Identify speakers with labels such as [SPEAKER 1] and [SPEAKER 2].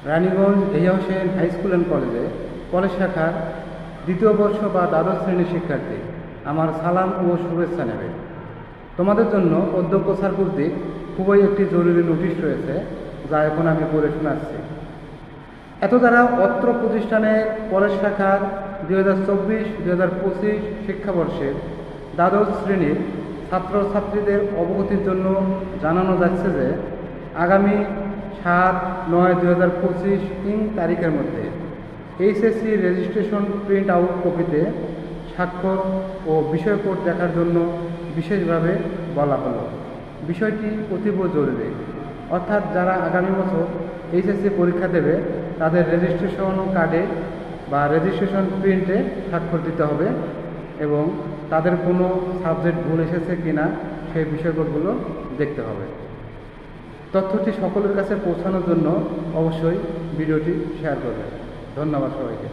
[SPEAKER 1] Raniganj Ehiya Hossain high school and college শাখার দ্বিতীয় বর্ষ বা দ্বাদশ শ্রেণীর শিক্ষার্থী আমার সালাম ও শুভেচ্ছা নেবে। তোমাদের জন্য অধ্যক্ষ স্যার কর্তৃক খুবই একটি জরুরি নোটিশ রয়েছে, যা এখন আমি পড়ে শোনাচ্ছি। এত দ্বারা অত্র প্রতিষ্ঠানের কলেজ শাখার 2024-2025 শিক্ষাবর্ষের দ্বাদশ শ্রেণীর ছাত্রছাত্রীদের অবগতির জন্য জানানো যাচ্ছে যে আগামী 7/9/2025 তারিখের মধ্যে এইচএসসি রেজিস্ট্রেশন প্রিন্ট আউট কপিতে স্বাক্ষর ও বিষয় কোড দেখার জন্য বিশেষভাবে বলা হলো। বিষয়টি অতীব জরুরি, অর্থাৎ যারা আগামী বছর এইচএসসি পরীক্ষা দেবে তাদের রেজিস্ট্রেশন কার্ডে বা রেজিস্ট্রেশন প্রিন্টে স্বাক্ষর দিতে হবে এবং তাদের কোনো সাবজেক্ট ভুল এসেছে কিনা সেই বিষয়গুলো দেখতে হবে। তথ্যটি সকলের কাছে পৌঁছানোর জন্য অবশ্যই ভিডিওটি শেয়ার করবেন। ধন্যবাদ সবাইকে।